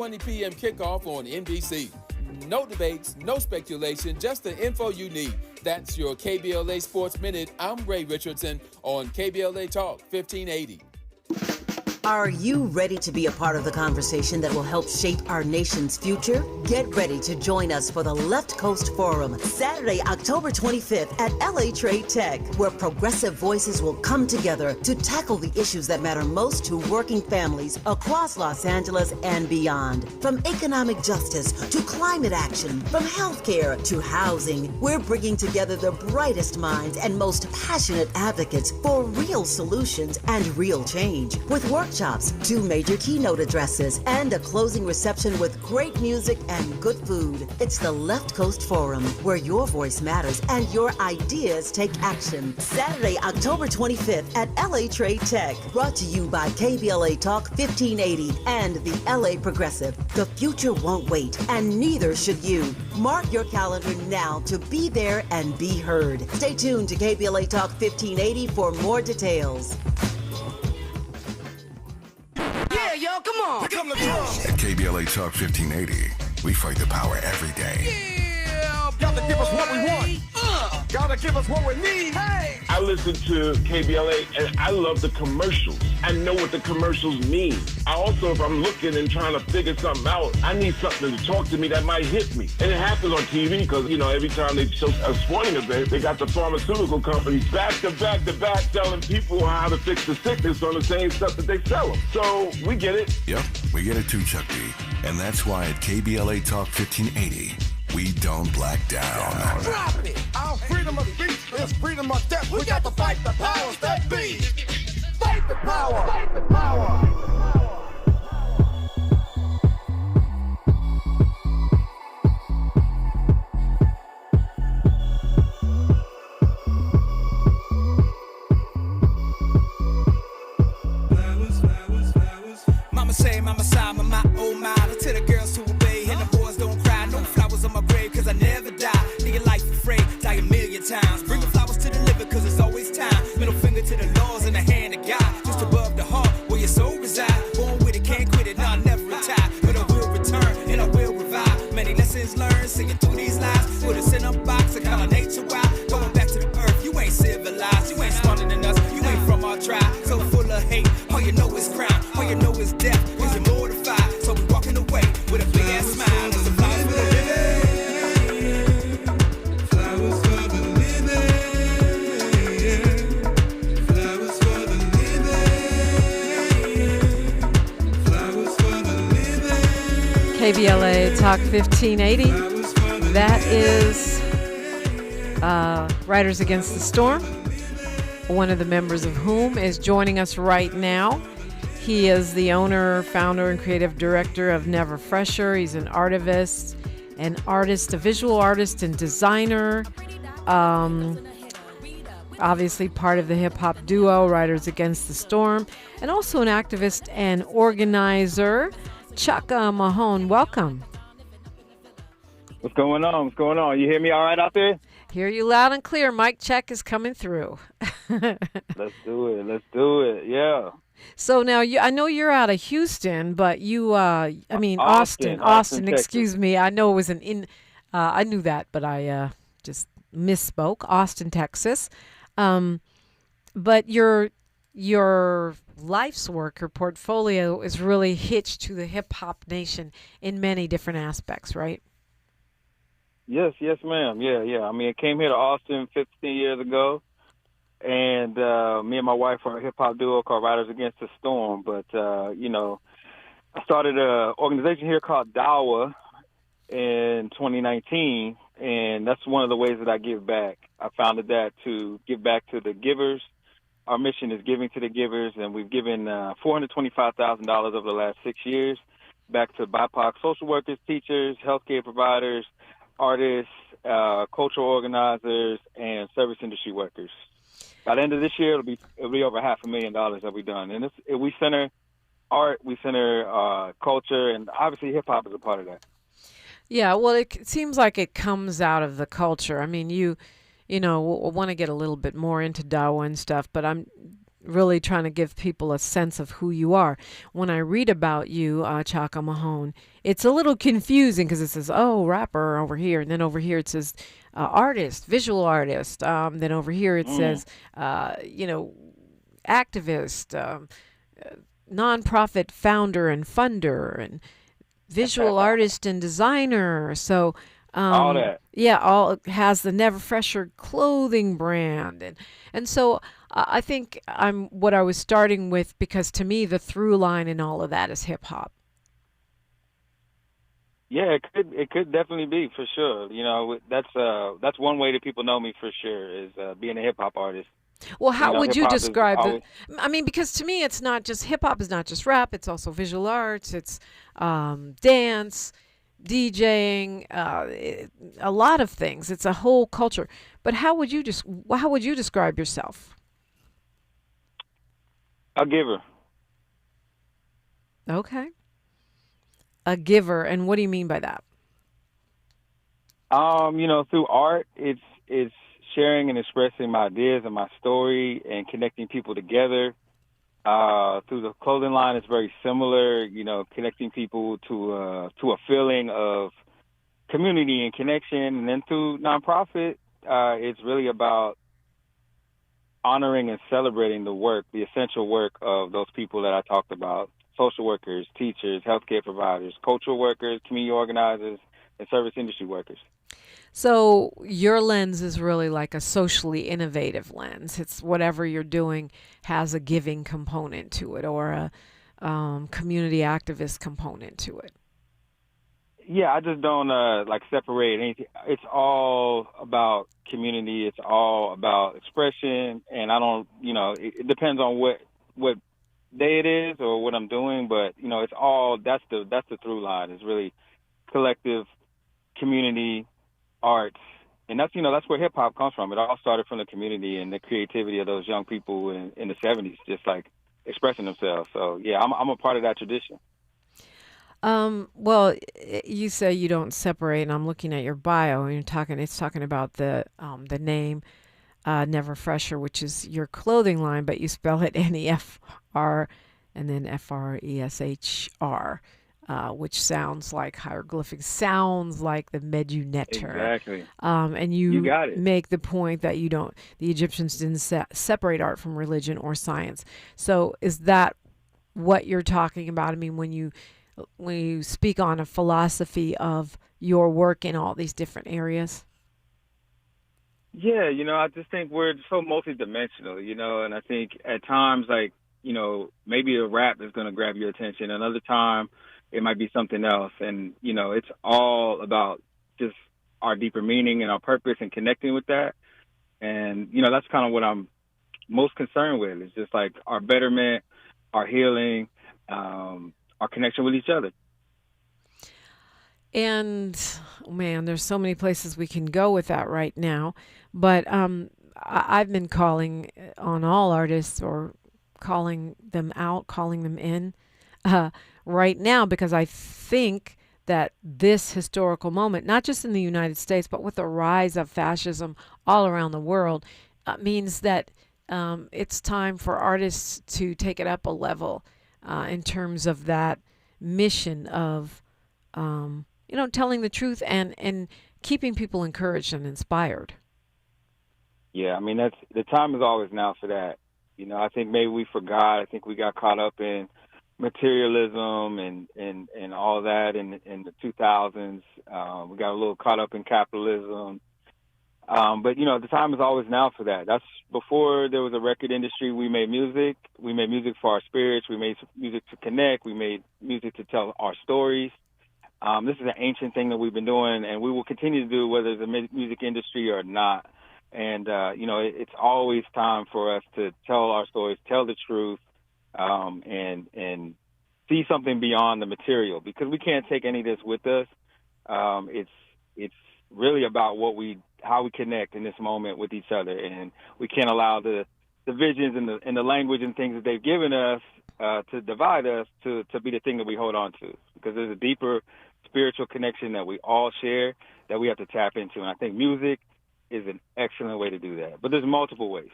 20 p.m. kickoff on NBC. No debates, no speculation, just the info you need. That's your KBLA Sports Minute. I'm Ray Richardson on KBLA Talk 1580. Are you ready to be a part of the conversation that will help shape our nation's future? Get ready to join us for the Left Coast Forum, Saturday, October 25th at LA Trade Tech, where progressive voices will come together to tackle the issues that matter most to working families across Los Angeles and beyond. From economic justice to climate action, from healthcare to housing, we're bringing together the brightest minds and most passionate advocates for real solutions and real change. With workshops, 2 major keynote addresses, and a closing reception with great music and good food. It's the Left Coast Forum, where your voice matters and your ideas take action. Saturday, October 25th at LA Trade Tech. Brought to you by KBLA Talk 1580 and the LA Progressive. The future won't wait, and neither should you. Mark your calendar now to be there and be heard. Stay tuned to KBLA Talk 1580 for more details. Yeah, yo, come on. At KBLA Talk 1580, we fight the power every day. Yeah, Gotta give us what we want. Gotta give us what we need. Hey. I listen to KBLA and I love the commercials. I know what the commercials mean. I also, if I'm looking and trying to figure something out, I need something to talk to me that might hit me. And it happens on TV because, you know, every time they show a sporting event, they got the pharmaceutical companies back to back to back telling people how to fix the sickness on the same stuff that they sell them. So we get it. Yep, we get it too, Chuck D. And that's why at KBLA Talk 1580, we don't black down. Drop it. Our freedom of speech is freedom of death. We got to fight the powers that be. Fight the power. Fight the power. Mama say, mama sigh, mama, oh my. To the girls who obey and the boys don't cry. No flowers on my grave, cause I never die. Nigga life afraid, die a million times. Bring the flowers to the liver, cause it's always time. Middle finger to the laws and the hand of God. Just above the heart, where your soul reside. Born with it, can't quit it, nah, never retire. But I will return, and I will revive. Many lessons learned, singing through these lives. Put us in a box, a kind of nature wild. Going back to the earth, you ain't civilized. You ain't smarter than us, you ain't from our tribe. So full of hate, all you know is crime. All you know is death, cause you're mortified. So we walking away with a big ass smile. It's a flowers for the living. Flowers for the living. Flowers for the living. Flowers for the living. KBLA Talk 1580. That is Riders Against the Storm, one of the members of whom is joining us right now. He is the owner, founder, and creative director of Nefr Fresher. He's an artivist, a visual artist and designer. Obviously part of the hip-hop duo Riders Against the Storm, and also an activist and organizer. Chaka Mahone, welcome. What's going on? What's going on? You hear me all right out there? Hear you loud and clear. Mic check is coming through. Let's do it. Let's do it. Yeah. So now I know you're out of Houston, but you, Austin, Texas. excuse me. I know it was I knew that, but I just misspoke. Austin, Texas. But your life's work, your portfolio is really hitched to the hip hop nation in many different aspects, right? Yes, ma'am. Yeah. I mean, I came here to Austin 15 years ago, and me and my wife are a hip-hop duo called Riders Against the Storm. But, I started an organization here called DAWA in 2019, and that's one of the ways that I give back. I founded that to give back to the givers. Our mission is giving to the givers, and we've given $425,000 over the last 6 years back to BIPOC social workers, teachers, healthcare providers, artists, cultural organizers, and service industry workers. By the end of this year, it'll be over $500,000 that we've done. And we center art, we center culture, and obviously hip-hop is a part of that. Yeah, well, it seems like it comes out of the culture. I mean, you want to get a little bit more into DAWA and stuff, but really trying to give people a sense of who you are. When I read about you, Chaka Mahone, it's a little confusing because it says, oh, rapper over here. And then over here it says artist, visual artist. Then over here it says, activist, nonprofit founder and funder, and visual artist and designer. So all that. Yeah, all has the Nefr Fresher clothing brand, and so I think what I was starting with, because to me the through line in all of that is hip hop. Yeah, it could definitely be, for sure. That's one way that people know me for sure, is being a hip hop artist. Well, how would you describe always... I mean, because to me it's not just hip hop is not just rap, it's also visual arts, it's dance, DJing, a lot of things. It's a whole culture. But how would you describe yourself? A giver. Okay. A giver, and what do you mean by that? Through art, it's sharing and expressing my ideas and my story and connecting people together. Through the clothing line, it's very similar, connecting people to a feeling of community and connection. And then through nonprofit, it's really about honoring and celebrating the essential work of those people that I talked about: social workers, teachers, healthcare providers, cultural workers, community organizers, and service industry workers. So your lens is really like a socially innovative lens. It's whatever you're doing has a giving component to it, or a community activist component to it. Yeah, I just don't separate anything. It's all about community. It's all about expression, and I don't. It depends on what day it is or what I'm doing, but it's all that's the through line. It's really collective community arts, and that's where hip hop comes from. It all started from the community and the creativity of those young people in the 70s, just like expressing themselves. So yeah, I'm a part of that tradition. Well, you say you don't separate, and I'm looking at your bio, and it's talking about the name Nefr Fresher, which is your clothing line, but you spell it Nefr and then Freshr. Which sounds like hieroglyphics, sounds like the Medu Neter. Exactly. And you got it. make the point that the Egyptians didn't separate art from religion or science. So is that what you're talking about? I mean, when you speak on a philosophy of your work in all these different areas? Yeah, I just think we're so multidimensional, and I think at times, maybe a rap is going to grab your attention. Another time, it might be something else. And, it's all about just our deeper meaning and our purpose and connecting with that. And, that's kind of what I'm most concerned with. It's just like our betterment, our healing, our connection with each other. And, man, there's so many places we can go with that right now. But I've been calling on all artists, or calling them out, calling them in, right now, because I think that this historical moment, not just in the United States, but with the rise of fascism all around the world, means that it's time for artists to take it up a level in terms of that mission of, telling the truth and keeping people encouraged and inspired. Yeah, I mean, the time is always now for that. I think maybe we forgot. I think we got caught up in materialism and all that in the 2000s. We got a little caught up in capitalism. But the time is always now for that. That's before there was a record industry. We made music. We made music for our spirits. We made music to connect. We made music to tell our stories. This is an ancient thing that we've been doing, and we will continue to do, whether it's a music industry or not. And, it's always time for us to tell our stories, tell the truth, and see something beyond the material, because we can't take any of this with us. It's really about how we connect in this moment with each other, and we can't allow the divisions and the language and things that they've given us to divide us to be the thing that we hold on to, because there's a deeper spiritual connection that we all share that we have to tap into. And I think music is an excellent way to do that. But there's multiple ways.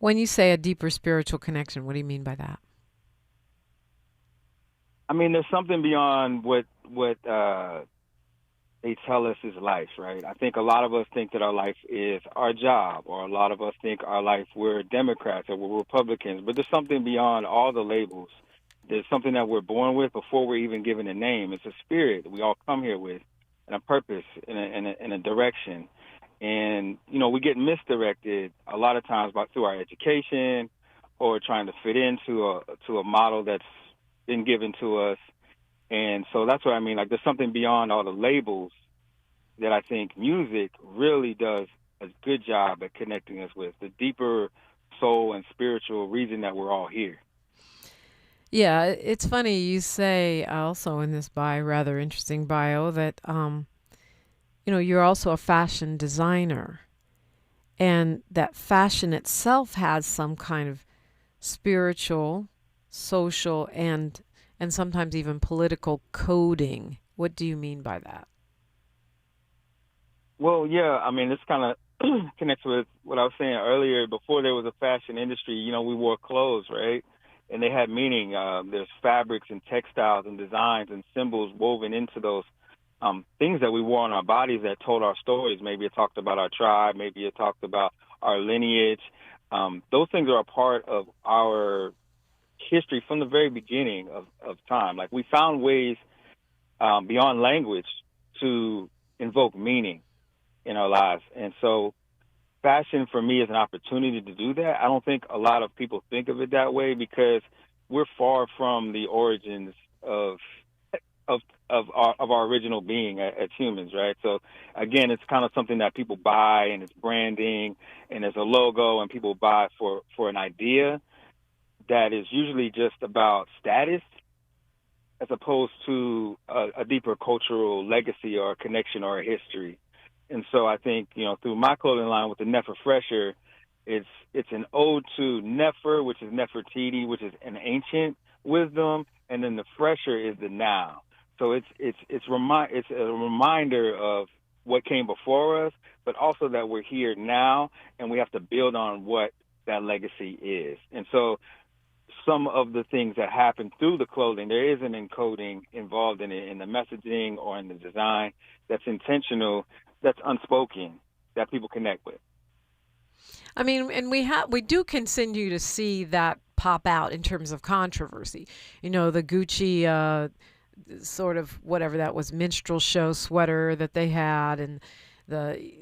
When you say a deeper spiritual connection, what do you mean by that? I mean, there's something beyond what they tell us is life, right? I think a lot of us think that our life is our job, or a lot of us think our life we're Democrats or we're Republicans, but there's something beyond all the labels. There's something that we're born with before we're even given a name. It's a spirit that we all come here with, and a purpose, and a direction. And, we get misdirected a lot of times through our education or trying to fit into a model that's been given to us. And so that's what I mean. Like, there's something beyond all the labels that I think music really does a good job at connecting us with, the deeper soul and spiritual reason that we're all here. Yeah, it's funny you say also in this rather interesting bio that, you're also a fashion designer, and that fashion itself has some kind of spiritual, social, and sometimes even political coding. What do you mean by that? Well, yeah, I mean, this kind of connects with what I was saying earlier. Before there was a fashion industry, we wore clothes, right? And they had meaning. There's fabrics and textiles and designs and symbols woven into those things that we wore on our bodies that told our stories. Maybe it talked about our tribe. Maybe it talked about our lineage. Those things are a part of our history from the very beginning of time. Like, we found ways beyond language to invoke meaning in our lives. And so fashion for me is an opportunity to do that. I don't think a lot of people think of it that way because we're far from the origins of our original being as humans, right? So again, it's kind of something that people buy, and it's branding, and there's a logo, and people buy for an idea that is usually just about status as opposed to a deeper cultural legacy or a connection or a history. And so I think, through my clothing line with the Nefr Fresher, it's an ode to Nefr, which is Nefertiti, which is an ancient wisdom, and then the Fresher is the now. So it's a reminder of what came before us, but also that we're here now, and we have to build on what that legacy is. And so some of the things that happen through the clothing, there is an encoding involved in it, in the messaging or in the design that's intentional, that's unspoken, that people connect with. I mean, and we do continue to see that pop out in terms of controversy. The Gucci sort of whatever that was, minstrel show sweater that they had, and the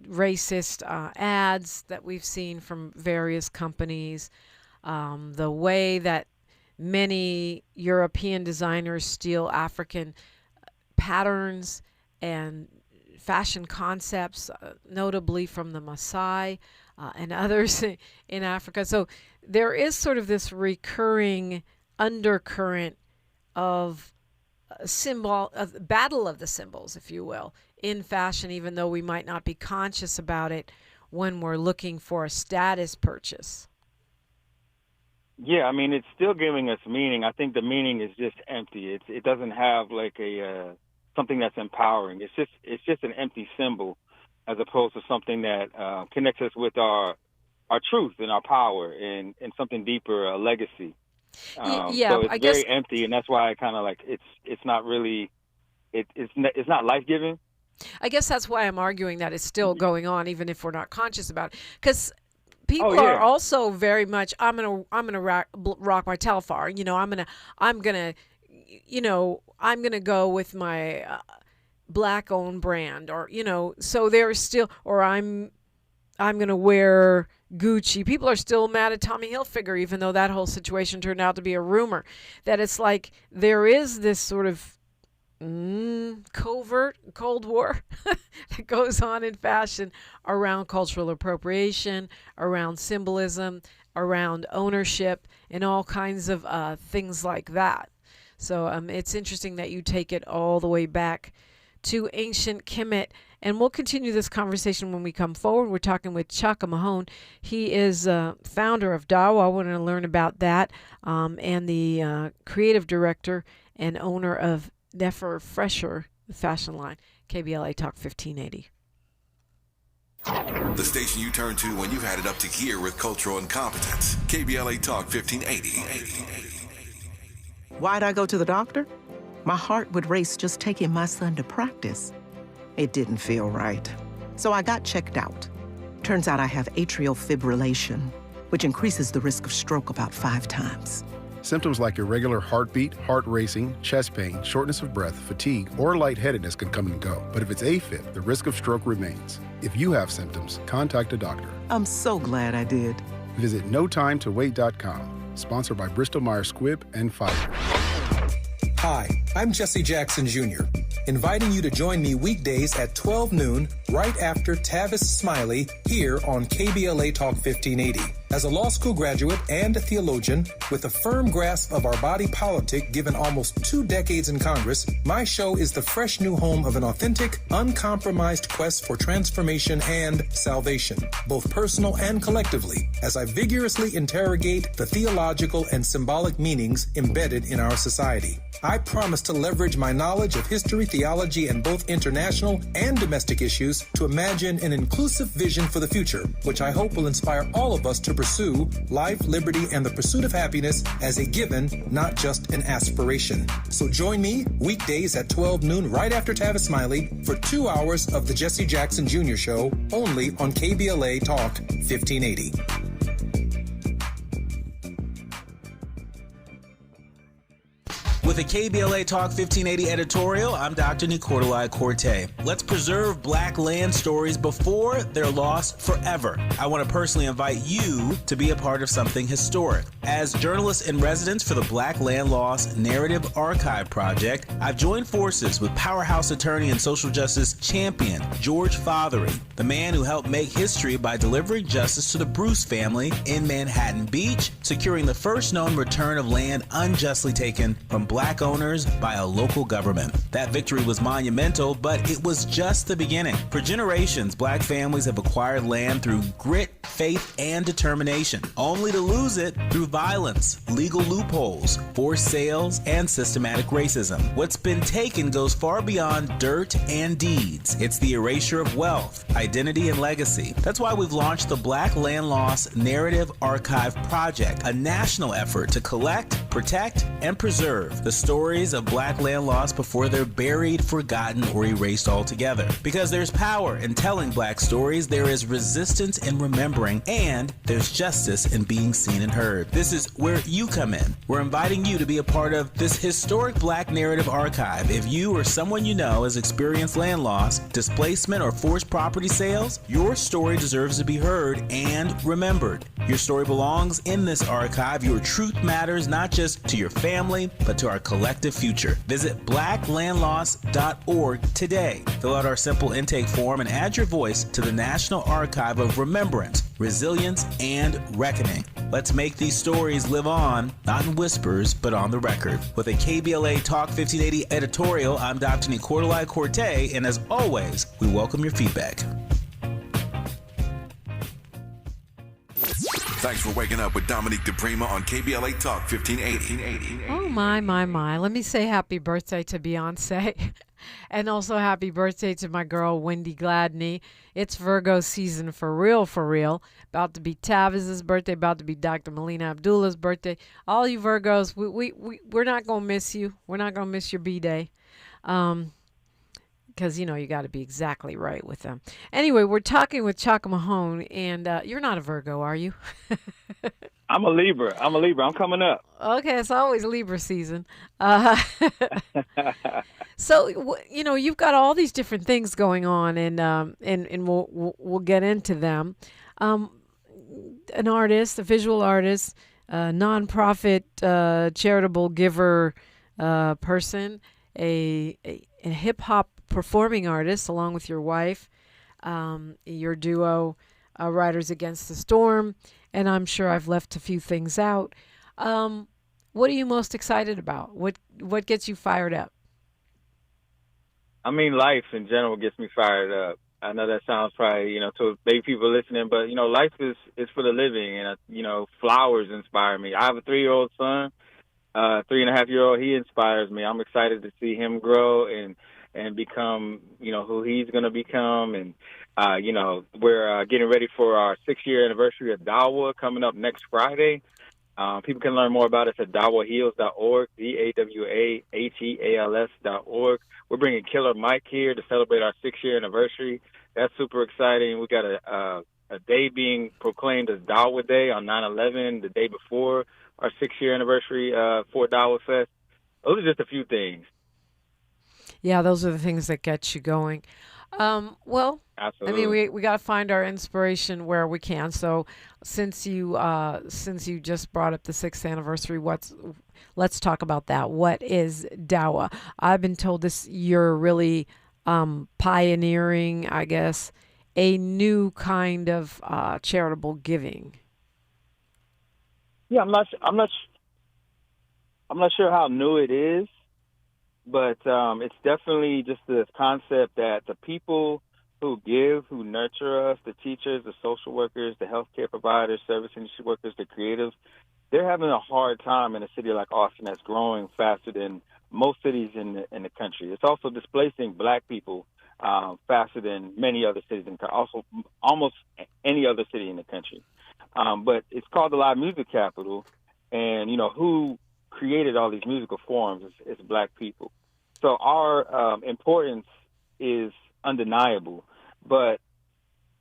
racist ads that we've seen from various companies. The way that many European designers steal African patterns and fashion concepts, notably from the Maasai and others in Africa. So there is sort of this recurring undercurrent of a battle of the symbols, if you will, in fashion, even though we might not be conscious about it when we're looking for a status purchase. Yeah, I mean, it's still giving us meaning. I think the meaning is just empty. It doesn't have like a something that's empowering. It's just an empty symbol, as opposed to something that connects us with our truth and our power and something deeper, a legacy. So it's very empty, and that's why I kind of like it's not really it's not life giving. I guess that's why I'm arguing that it's still going on, even if we're not conscious about it, because people are also very much. I'm gonna rock my Telfar. I'm gonna go with my black owned brand, or So there's still, or I'm gonna wear Gucci. People are still mad at Tommy Hilfiger, even though that whole situation turned out to be a rumor. That it's like there is this sort of covert Cold War that goes on in fashion around cultural appropriation, around symbolism, around ownership, and all kinds of things like that. So it's interesting that you take it all the way back to ancient Kemet. And we'll continue this conversation when we come forward. We're talking with Chaka Mahone. He is founder of DAWA. I want to learn about that, and the creative director and owner of Nefr Fresher, the fashion line. KBLA Talk 1580. The station you turn to when you've had it up to gear with cultural incompetence. KBLA Talk 1580. Why'd I go to the doctor? My heart would race just taking my son to practice. It didn't feel right. So I got checked out. Turns out I have atrial fibrillation, which increases the risk of stroke about 5 times. Symptoms like irregular heartbeat, heart racing, chest pain, shortness of breath, fatigue, or lightheadedness can come and go. But if it's AFib, the risk of stroke remains. If you have symptoms, contact a doctor. I'm so glad I did. Visit notimetowait.com. Sponsored by Bristol-Myers Squibb and Pfizer. Hi, I'm Jesse Jackson Jr., inviting you to join me weekdays at 12 noon right after Tavis Smiley here on KBLA Talk 1580. As a law school graduate and a theologian with a firm grasp of our body politic given almost 2 decades in Congress, my show is the fresh new home of an authentic, uncompromised quest for transformation and salvation, both personal and collectively, as I vigorously interrogate the theological and symbolic meanings embedded in our society. I promise to leverage my knowledge of history, theology, and both international and domestic issues to imagine an inclusive vision for the future, which I hope will inspire all of us to pursue life, liberty, and the pursuit of happiness as a given, not just an aspiration. So join me weekdays at 12 noon right after Tavis Smiley for 2 hours of the Jesse Jackson Jr. Show only on KBLA Talk 1580. With a KBLA Talk 1580 editorial, I'm Dr. Nicolai Corte. Let's preserve black land stories before they're lost forever. I want to personally invite you to be a part of something historic. As journalist in residence for the Black Land Lost Narrative Archive Project, I've joined forces with powerhouse attorney and social justice champion George Fothery, the man who helped make history by delivering justice to the Bruce family in Manhattan Beach, securing the first known return of land unjustly taken from black owners by a local government. That victory was monumental, but it was just the beginning. For generations, black families have acquired land through grit, faith, and determination, only to lose it through violence, legal loopholes, forced sales, and systematic racism. What's been taken goes far beyond dirt and deeds. It's the erasure of wealth, identity, and legacy. That's why we've launched the Black Land Lost Narrative Archive Project, a national effort to collect, protect, and preserve the stories of black land lost before they're buried, forgotten, or erased altogether. Because there's power in telling black stories, there is resistance in remembering, and there's justice in being seen and heard. This is where you come in. We're inviting you to be a part of this historic black narrative archive. If you or someone you know has experienced land loss, displacement, or forced property sales, your story deserves to be heard and remembered. Your story belongs in this archive. Your truth matters not just to your family, but to our collective future. Visit blacklandlost.org today. Fill out our simple intake form and add your voice to the National Archive of Remembrance, Resilience, and Reckoning. Let's make these stories live on, not in whispers, but on the record. With a KBLA Talk 1580 editorial, I'm Dr. Nicolai Corte, and as always, we welcome your feedback. Thanks for waking up with Dominique DiPrima on KBLA Talk 1580. Oh, my. Let me say happy birthday to Beyonce. And also happy birthday to my girl, Wendy Gladney. It's Virgo season for real, for real. About to be Tavis's birthday, about to be Dr. Melina Abdullah's birthday. All you Virgos, we're not going to miss you. We're not going to miss your B-Day. Because, you know, you got to be exactly right with them. Anyway, we're talking with Chaka Mahone, and you're not a Virgo, are you? I'm a Libra. I'm coming up. Okay, it's always Libra season. So, you know, you've got all these different things going on, and we'll get into them. An artist, a visual artist, a nonprofit charitable giver person, a hip-hop performing artist along with your wife, your duo, Riders Against the Storm, and I'm sure I've left a few things out. What are you most excited about? What gets you fired up? I mean, life in general gets me fired up. I know that sounds probably, to maybe people listening, but, life is for the living, and, flowers inspire me. I have a 3-year-old son, 3.5-year-old. He inspires me. I'm excited to see him grow and and become, who he's going to become. And, we're getting ready for our 6-year anniversary of DAWA coming up next Friday. People can learn more about us at DAWAheals.org, DAWAHEALS.org. We're bringing Killer Mike here to celebrate our 6-year anniversary. That's super exciting. We got a day being proclaimed as DAWA Day on 9/11, the day before our 6-year anniversary for DAWA Fest. Those are just a few things. Yeah, those are the things that get you going. Well, Absolutely. I mean, we got to find our inspiration where we can. So, since you just brought up the 6th anniversary, let's talk about that. What is DAWA? I've been told you're really pioneering, I guess, a new kind of charitable giving. Yeah, I'm not sure how new it is, but it's definitely just this concept that the people who give, who nurture us, the teachers, the social workers, the healthcare providers, service industry workers, the creatives, they're having a hard time in a city like Austin that's growing faster than most cities in the country. It's also displacing Black people faster than many other cities in the country, also almost any other city in the country. But it's called the Live Music Capital, and who created all these musical forms is Black people. So our importance is undeniable, but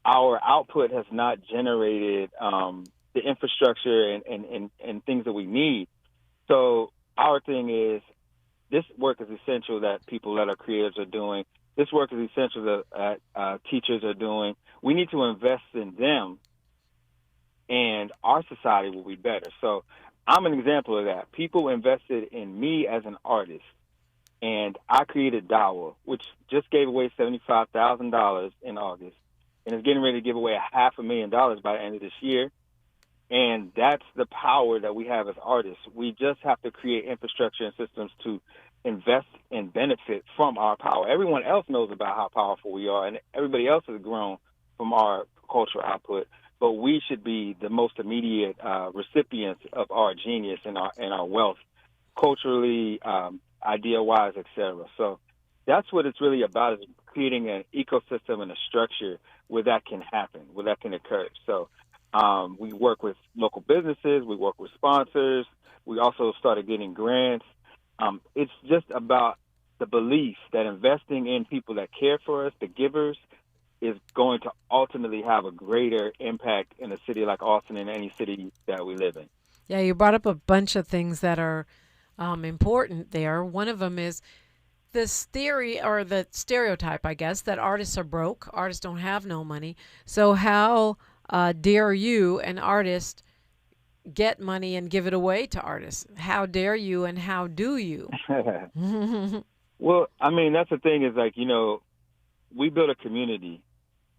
our output has not generated the infrastructure and things that we need. So our thing is, this work is essential that people that are creatives are doing. This work is essential that teachers are doing. We need to invest in them, and our society will be better. So I'm an example of that. People invested in me as an artist, and I created DAWA, which just gave away $75,000 in August, and is getting ready to give away $500,000 by the end of this year. And that's the power that we have as artists. We just have to create infrastructure and systems to invest and benefit from our power. Everyone else knows about how powerful we are, and everybody else has grown from our cultural output. But we should be the most immediate recipients of our genius and our wealth, culturally, idea-wise, etc. So that's what it's really about, is creating an ecosystem and a structure where that can happen, where that can occur. So we work with local businesses, we work with sponsors, we also started getting grants. It's just about the belief that investing in people that care for us, the givers, is going to ultimately have a greater impact in a city like Austin and any city that we live in. Yeah, you brought up a bunch of things that are important there. One of them is this theory, or the stereotype, I guess, that artists are broke. Artists don't have no money. So how dare you, an artist, get money and give it away to artists? How dare you, and how do you? Well, I mean, that's the thing is, like, we built a community.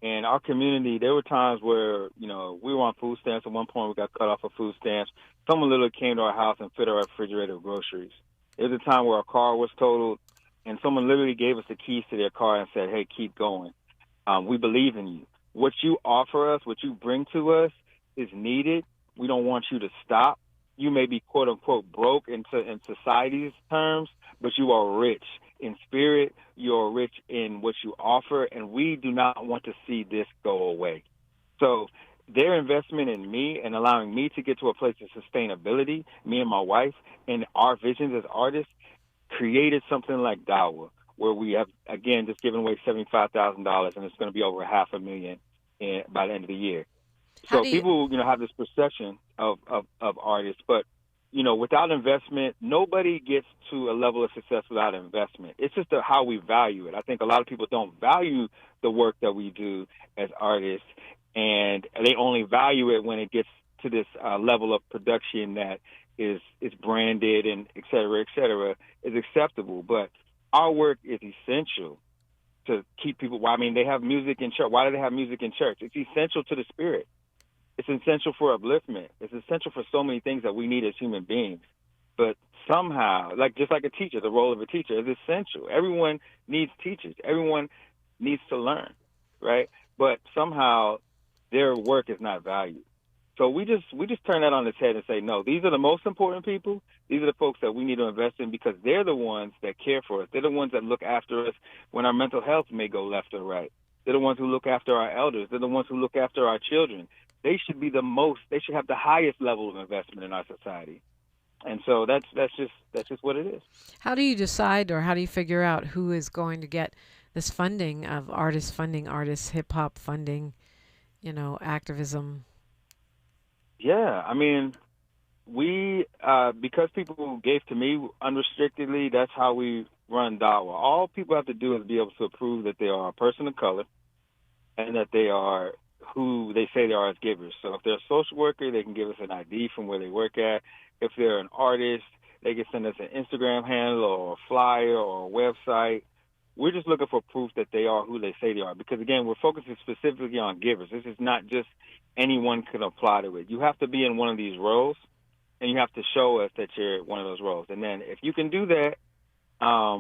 And our community, there were times where, we were on food stamps. At one point, we got cut off of food stamps. Someone literally came to our house and filled our refrigerator with groceries. There was a time where our car was totaled, and someone literally gave us the keys to their car and said, hey, keep going. We believe in you. What you offer us, what you bring to us is needed. We don't want you to stop. You may be, quote unquote, broke in society's terms, but you are rich in spirit. You're rich in what you offer, and we do not want to see this go away. So their investment in me and allowing me to get to a place of sustainability, me and my wife, and our visions as artists, created something like DAWA, where we have, again, just given away $75,000, and it's going to be over $500,000 by the end of the year. So people, have this perception of artists, but, without investment, nobody gets to a level of success without investment. It's just how we value it. I think a lot of people don't value the work that we do as artists, and they only value it when it gets to this level of production that is branded and et cetera, is acceptable. But our work is essential to keep people. I mean, they have music in church. Why do they have music in church? It's essential to the spirit. It's essential for upliftment. It's essential for so many things that we need as human beings. But somehow, just like a teacher, the role of a teacher is essential. Everyone needs teachers. Everyone needs to learn, right? But somehow their work is not valued. So we just turn that on its head and say, no, these are the most important people. These are the folks that we need to invest in because they're the ones that care for us. They're the ones that look after us when our mental health may go left or right. They're the ones who look after our elders. They're the ones who look after our children. They should be they should have the highest level of investment in our society. And so that's just what it is. How do you decide, or how do you figure out who is going to get this funding of artists, hip hop funding, activism? Yeah, I mean, we because people gave to me unrestrictedly, that's how we run DAWA. All people have to do is be able to prove that they are a person of color and that they are who they say they are as givers. So if they're a social worker, they can give us an ID from where they work at. If they're an artist, they can send us an Instagram handle or a flyer or a website. We're just looking for proof that they are who they say they are. Because, again, we're focusing specifically on givers. This is not just anyone can apply to it. You have to be in one of these roles, and you have to show us that you're one of those roles. And then if you can do that,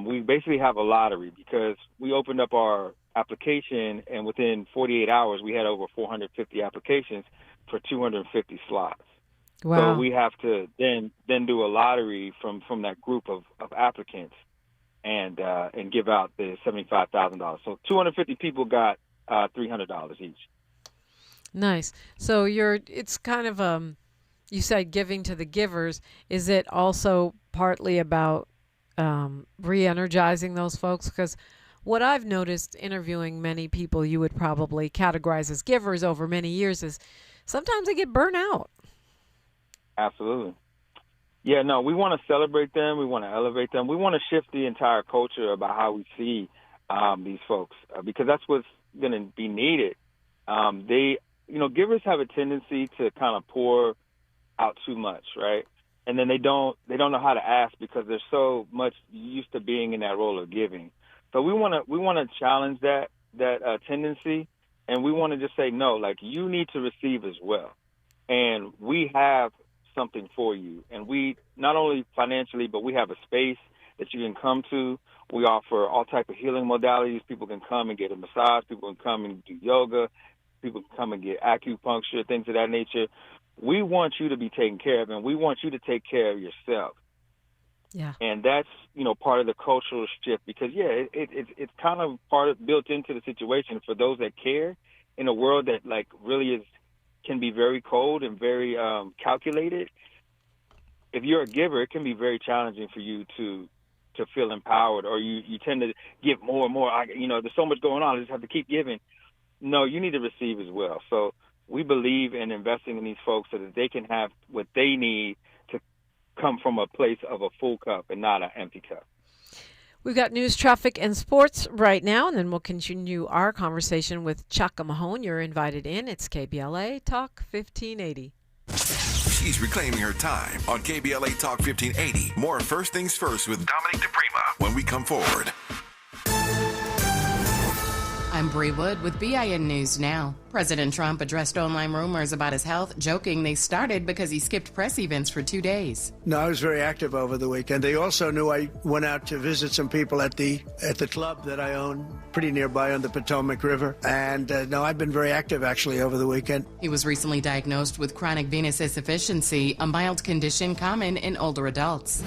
we basically have a lottery because we opened up our application, and within 48 hours, we had over 450 applications for 250 slots. Wow. So we have to then do a lottery from that group of applicants and give out the $75,000. So 250 people got $300 each. Nice. So it's kind of you said giving to the givers. Is it also partly about re-energizing those folks? Because what I've noticed interviewing many people you would probably categorize as givers over many years is sometimes they get burnt out. Absolutely. Yeah, no, we want to celebrate them. We want to elevate them. We want to shift the entire culture about how we see these folks because that's what's going to be needed. Givers have a tendency to kind of pour out too much, right? And then they don't know how to ask because they're so much used to being in that role of giving. So we want to challenge that tendency, and we want to just say no, like you need to receive as well, and we have something for you. And we not only financially, but we have a space that you can come to. We offer all type of healing modalities. People can come and get a massage. People can come and do yoga. People can come and get acupuncture, things of that nature. We want you to be taken care of, and we want you to take care of yourself. Yeah. And that's, part of the cultural shift because, it's kind of built into the situation for those that care in a world that, like, really can be very cold and very calculated. If you're a giver, it can be very challenging for you to feel empowered, or you tend to give more and more. There's so much going on. I just have to keep giving. No, you need to receive as well. So we believe in investing in these folks so that they can have what they need to come from a place of a full cup and not an empty cup. We've got news, traffic, and sports right now, and then we'll continue our conversation with Chaka Mahone. You're invited in. It's KBLA Talk 1580. She's reclaiming her time on KBLA Talk 1580. More First Things First with Dominique DiPrima when we come forward. I'm Bree Wood with BIN News Now. President Trump addressed online rumors about his health, joking they started because he skipped press events for 2 days. No, I was very active over the weekend. They also knew I went out to visit some people at the club that I own pretty nearby on the Potomac River. And no, I've been very active actually over the weekend. He was recently diagnosed with chronic venous insufficiency, a mild condition common in older adults.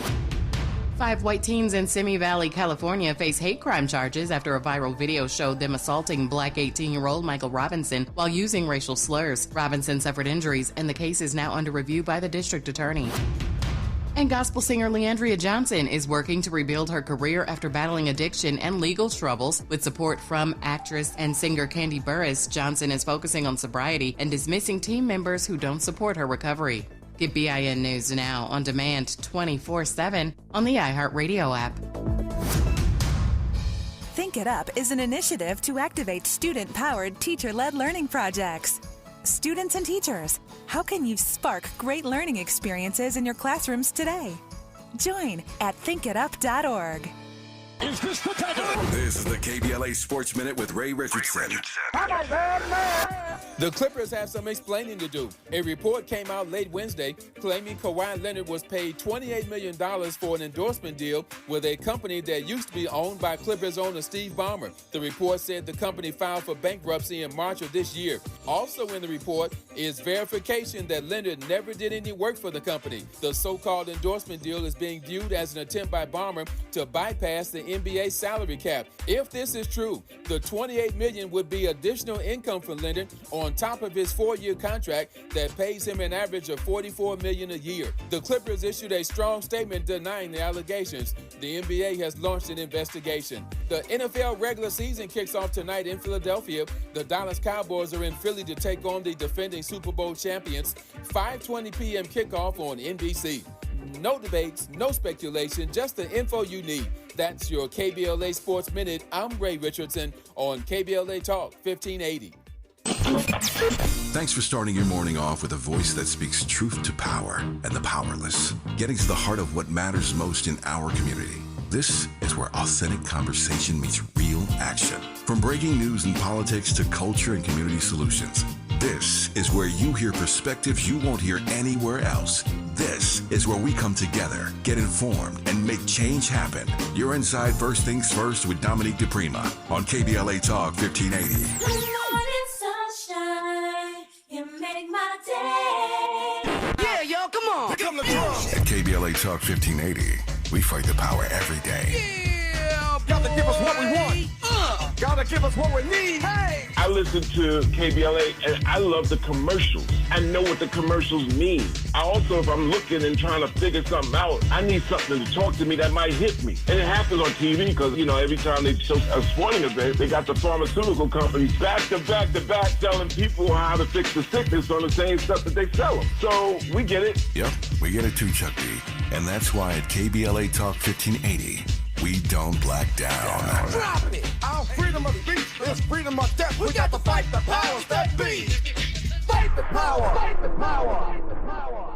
5 white teens in Simi Valley, California face hate crime charges after a viral video showed them assaulting black 18-year-old Michael Robinson while using racial slurs. Robinson suffered injuries, and the case is now under review by the district attorney. And gospel singer Leandria Johnson is working to rebuild her career after battling addiction and legal troubles. With support from actress and singer Candy Burris, Johnson is focusing on sobriety and dismissing team members who don't support her recovery. Get BIN News Now on demand 24/7 on the iHeartRadio app. Think It Up is an initiative to activate student-powered, teacher-led learning projects. Students and teachers, how can you spark great learning experiences in your classrooms today? Join at thinkitup.org. Is this the tether? This is the KBLA Sports Minute with Ray Richardson. I'm a bad man. The Clippers have some explaining to do. A report came out late Wednesday claiming Kawhi Leonard was paid $28 million for an endorsement deal with a company that used to be owned by Clippers owner Steve Ballmer. The report said the company filed for bankruptcy in March of this year. Also in the report is verification that Leonard never did any work for the company. The so-called endorsement deal is being viewed as an attempt by Ballmer to bypass the NBA salary cap. If this is true, the $28 million would be additional income for Leonard on top of his 4-year contract that pays him an average of $44 million a year. The Clippers issued a strong statement denying the allegations. The NBA has launched an investigation. The NFL regular season kicks off tonight in Philadelphia. The Dallas Cowboys are in Philly to take on the defending Super Bowl champions. 5:20 p.m. kickoff on NBC. No debates, no speculation, just the info you need. That's your KBLA Sports Minute. I'm Ray Richardson on KBLA Talk 1580. Thanks for starting your morning off with a voice that speaks truth to power and the powerless, getting to the heart of what matters most in our community. This is where authentic conversation meets real action. From breaking news and politics to culture and community solutions, this is where you hear perspectives you won't hear anywhere else. This is where we come together, get informed, and make change happen. You're inside First Things First with Dominique DiPrima on KBLA Talk 1580. Make my day. Yeah, yo, come on. Pick up the drums. At KBLA Talk 1580, we fight the power every day. Yeah, gotta give us what we want. Gotta give us what we need. Hey. I listen to KBLA and I love the commercials. I know what the commercials mean. I also, if I'm looking and trying to figure something out, I need something to talk to me that might hit me. And it happens on TV because, you know, every time they show a sporting event, they got the pharmaceutical companies back to back to back telling people how to fix the sickness on the same stuff that they sell them. So we get it. Yep, we get it too, Chuck D. And that's why at KBLA Talk 1580, we don't black down. Drop it! Our freedom of speech is freedom of death. We got to fight the powers that be. Fight the power! Fight the power! Fight the power!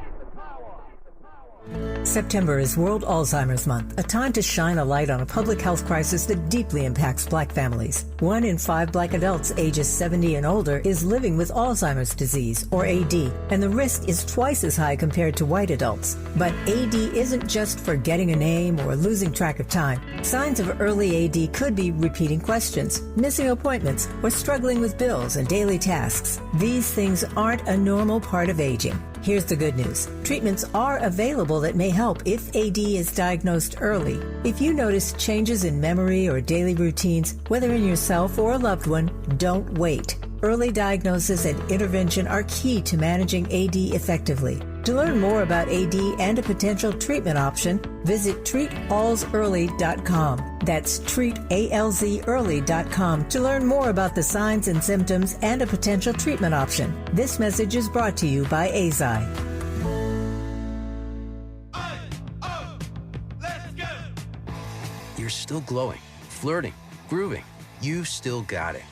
September is World Alzheimer's Month, a time to shine a light on a public health crisis that deeply impacts Black families. 1 in 5 Black adults ages 70 and older is living with Alzheimer's disease, or AD, and the risk is twice as high compared to white adults. But AD isn't just forgetting a name or losing track of time. Signs of early AD could be repeating questions, missing appointments, or struggling with bills and daily tasks. These things aren't a normal part of aging. Here's the good news. Treatments are available that may help if AD is diagnosed early. If you notice changes in memory or daily routines, whether in yourself or a loved one, don't wait. Early diagnosis and intervention are key to managing AD effectively. To learn more about AD and a potential treatment option, visit treatalsearly.com. That's treatalzearly.com to learn more about the signs and symptoms and a potential treatment option. This message is brought to you by AZI. You're still glowing, flirting, grooving. You still got it.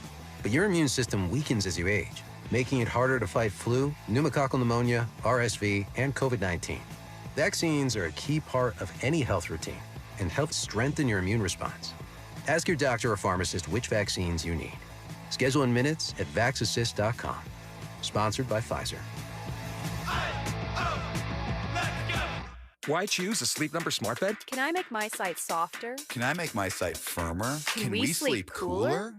But your immune system weakens as you age, making it harder to fight flu, pneumococcal pneumonia, RSV, and COVID-19. Vaccines are a key part of any health routine and help strengthen your immune response. Ask your doctor or pharmacist which vaccines you need. Schedule in minutes at vaxassist.com. Sponsored by Pfizer. Why choose a Sleep Number smart bed? Can I make my site softer? Can I make my site firmer? Can we sleep cooler?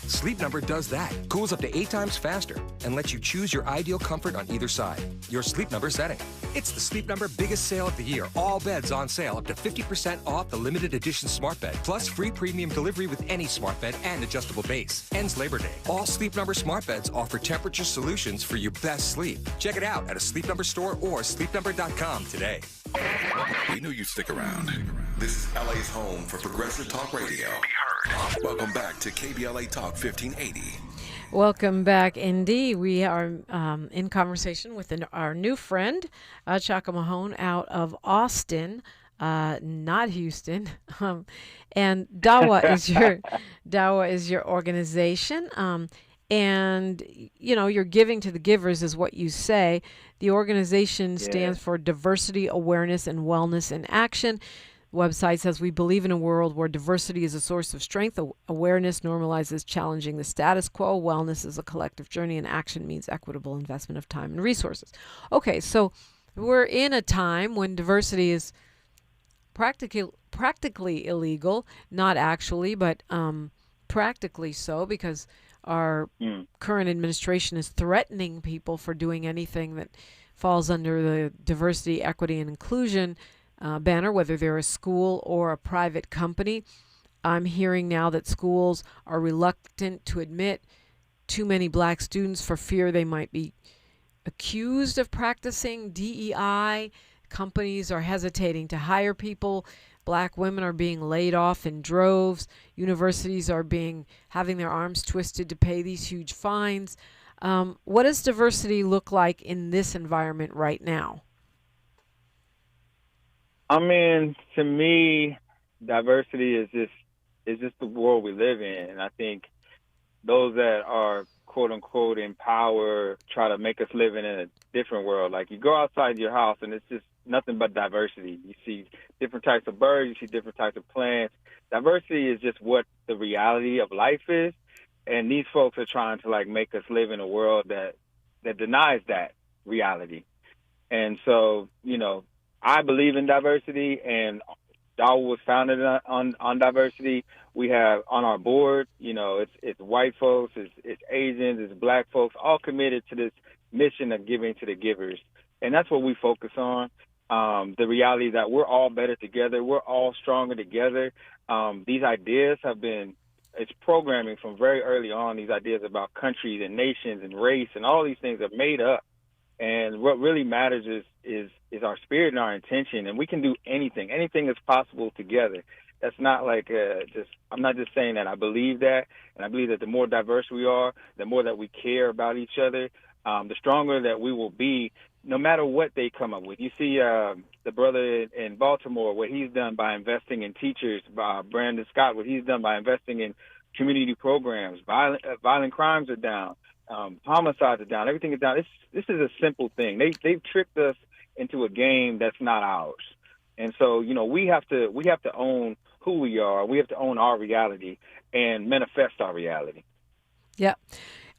Sleep Number does that. Cools up to 8 times faster and lets you choose your ideal comfort on either side. Your Sleep Number setting. It's the Sleep Number biggest sale of the year. All beds on sale up to 50% off the limited edition smart bed. Plus free premium delivery with any smart bed and adjustable base. Ends Labor Day. All Sleep Number smart beds offer temperature solutions for your best sleep. Check it out at a Sleep Number store or sleepnumber.com today. We knew you'd stick around. This is LA's home for progressive talk radio. Be heard. Welcome back to KBLA Talk 1580. Welcome back, indeed. We are in conversation with our new friend, Chaka Mahone, out of Austin, not Houston. And DAWA is your organization. And, you know, you're giving to the givers is what you say. The organization stands for Diversity, Awareness, and Wellness in Action. website says, we believe in a world where diversity is a source of strength. Awareness normalizes challenging the status quo. Wellness is a collective journey, and action means equitable investment of time and resources. Okay, so we're in a time when diversity is practically illegal, not actually, but practically so, because our current administration is threatening people for doing anything that falls under the diversity, equity, and inclusion banner, whether they're a school or a private company. I'm hearing now that schools are reluctant to admit too many black students for fear they might be accused of practicing DEI. Companies are hesitating to hire people. Black women are being laid off in droves. Universities are having their arms twisted to pay these huge fines. What does diversity look like in this environment right now? I mean, to me, diversity is just the world we live in. And I think those that are quote unquote in power try to make us live in a different world. Like, you go outside your house and it's just nothing but diversity. You see different types of birds, you see different types of plants. Diversity is just what the reality of life is. And these folks are trying to like make us live in a world that denies that reality. And so, I believe in diversity, and DAWA was founded on diversity. We have on our board, it's white folks, it's Asians, it's black folks, all committed to this mission of giving to the givers. And that's what we focus on. The reality that we're all better together. We're all stronger together. These ideas it's programming from very early on. These ideas about countries and nations and race and all these things are made up. And what really matters is our spirit and our intention. And we can do anything. Anything is possible together. That's not like I'm not just saying that. I believe that. And I believe that the more diverse we are, the more that we care about each other, the stronger that we will be, no matter what they come up with. You see the brother in Baltimore, what he's done by investing in teachers, Brandon Scott, what he's done by investing in community programs. Violent crimes are down. Homicides are down. Everything is down. This is a simple thing. They've tricked us into a game that's not ours. And so, we have to own who we are. We have to own our reality and manifest our reality. Yeah.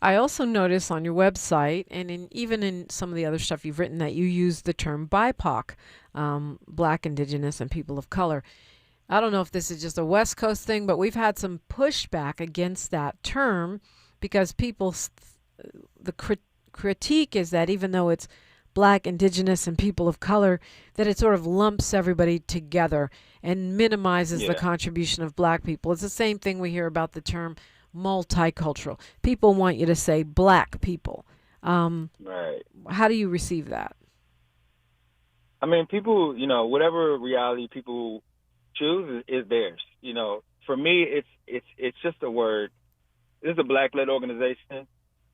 I also notice on your website and even in some of the other stuff you've written that you use the term BIPOC, Black, Indigenous, and People of Color. I don't know if this is just a West Coast thing, but we've had some pushback against that term because the critique is that even though it's Black, Indigenous, and People of Color, that it sort of lumps everybody together and minimizes the contribution of Black people. It's the same thing we hear about the term multicultural. People want you to say Black people. Right. How do you receive that? I mean, people, whatever reality people choose is theirs. For me, it's just a word. This is a Black-led organization.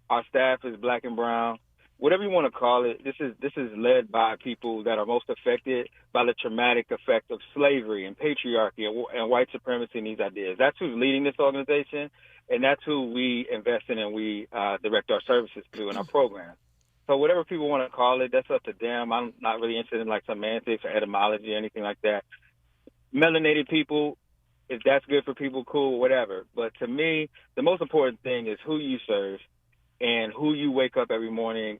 Our staff is Black and brown. Whatever you want to call it, this is led by people that are most affected by the traumatic effect of slavery and patriarchy and white supremacy and these ideas. That's who's leading this organization, and that's who we invest in and we direct our services to in our program. So whatever people want to call it, that's up to them. I'm not really interested in like semantics or etymology or anything like that. Melanated people, if that's good for people, cool, whatever. But to me, the most important thing is who you serve and who you wake up every morning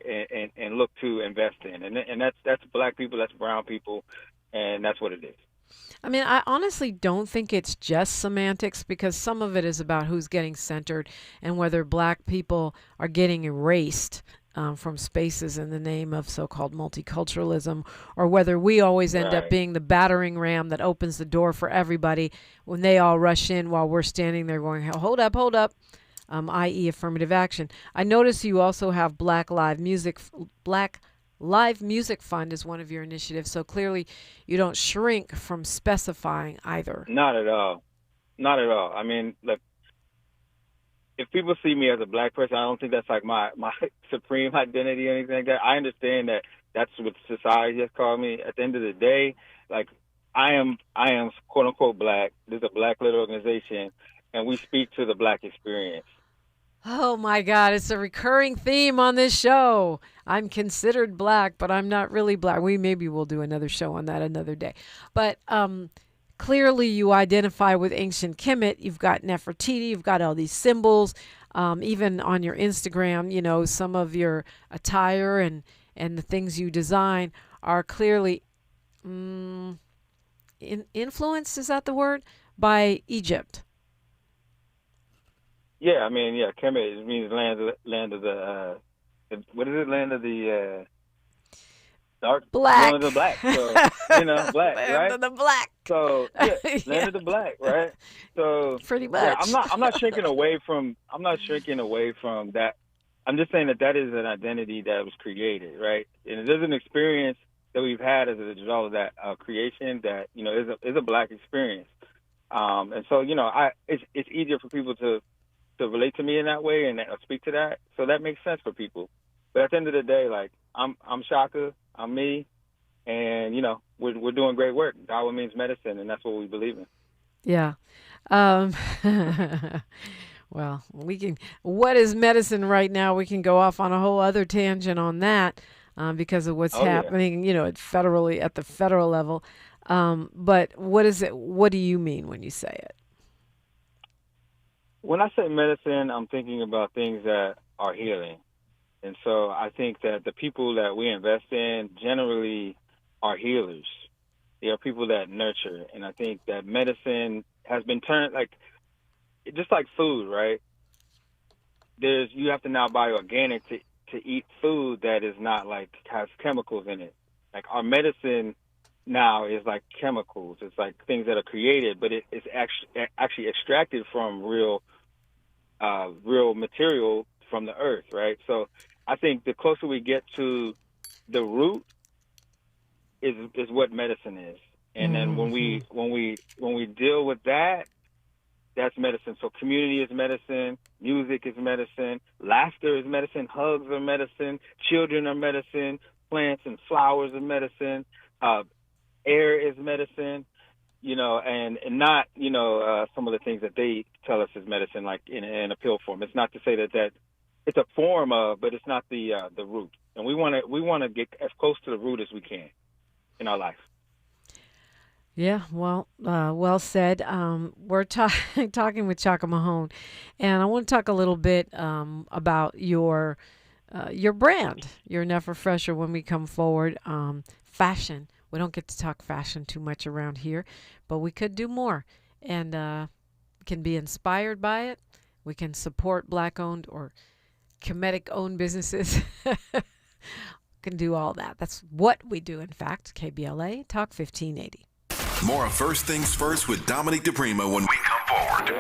and look to invest in. And that's Black people, that's brown people, and that's what it is. I mean, I honestly don't think it's just semantics because some of it is about who's getting centered and whether Black people are getting erased from spaces in the name of so-called multiculturalism, or whether we always end up being the battering ram that opens the door for everybody when they all rush in while we're standing there going, hold up, i.e. affirmative action. I notice you also have Black Live Music Fund is one of your initiatives, so clearly you don't shrink from specifying either. Not at all. Not at all. I mean, look, if people see me as a Black person, I don't think that's like my supreme identity or anything like that. I understand that that's what society has called me. At the end of the day, like I am quote unquote Black. This is a Black-led organization, and we speak to the Black experience. Oh my God, it's a recurring theme on this show. I'm considered Black, but I'm not really Black. Maybe we'll do another show on that another day. But clearly you identify with ancient Kemet. You've got Nefertiti. You've got all these symbols. Even on your Instagram, you know, some of your attire and the things you design are clearly influenced, is that the word, by Egypt. Yeah, I mean, yeah, Kemet means land of the what is it? Land of the dark, black. land of the black. So black, land right? of the black. So land of the black, right? So pretty much. Yeah, I'm not shrinking away from that. I'm just saying that is an identity that was created, right? And it is an experience that we've had as a result of that creation that is a black experience. And so it's easier for people to relate to me in that way and speak to that. So that makes sense for people. But at the end of the day, like I'm Chaka, I'm me, and we're doing great work. DAWA means medicine, and that's what we believe in. Yeah. Well, what is medicine right now? We can go off on a whole other tangent on that because of what's happening, at the federal level. But what is it? What do you mean when you say it? When I say medicine, I'm thinking about things that are healing. And so I think that the people that we invest in generally are healers. They are people that nurture. And I think that medicine has been turned just like food, right? You have to now buy organic to eat food that is not has chemicals in it. Like our medicine now is like chemicals. It's like things that are created, but it's actually extracted from real material from the earth, right? So I think the closer we get to the root is what medicine is. And then when we deal with that, that's medicine. So community is medicine, music is medicine, laughter is medicine, hugs are medicine, children are medicine, plants and flowers are medicine, air is medicine, and not, some of the things that they tell us is medicine, like in a pill form. It's not to say that it's a form of, but it's not the root. And we want to get as close to the root as we can in our life. Yeah, well said. We're talking with Chaka Mahone, and I want to talk a little bit about your brand, your Nefr Fresher, when we come forward. Fashion. We don't get to talk fashion too much around here, but we could do more, and can be inspired by it. We can support Black-owned or Kemetic-owned businesses. Can do all that. That's what we do, in fact. KBLA Talk 1580. More of First Things First with Dominique DiPrima when we come forward.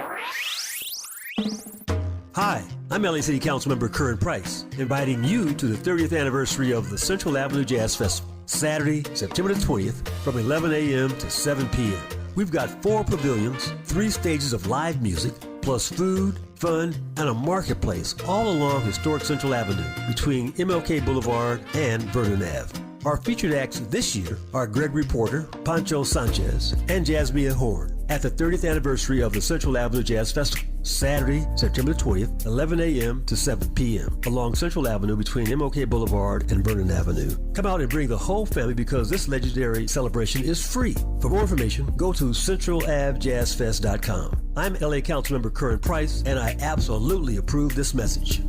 Hi, I'm LA City Councilmember Curran Price, inviting you to the 30th anniversary of the Central Avenue Jazz Festival, Saturday, September the 20th, from 11 a.m. to 7 p.m. We've got 4 pavilions, 3 stages of live music, plus food, fun, and a marketplace all along historic Central Avenue between MLK Boulevard and Vernon Ave. Our featured acts this year are Gregory Porter, Pancho Sanchez, and Jasmine Horn at the 30th anniversary of the Central Avenue Jazz Festival, Saturday, September 20th, 11 a.m. to 7 p.m. along Central Avenue between MLK Boulevard and Vernon Avenue. Come out and bring the whole family because this legendary celebration is free. For more information, go to centralavjazzfest.com. I'm LA Councilmember Curran Price, and I absolutely approve this message.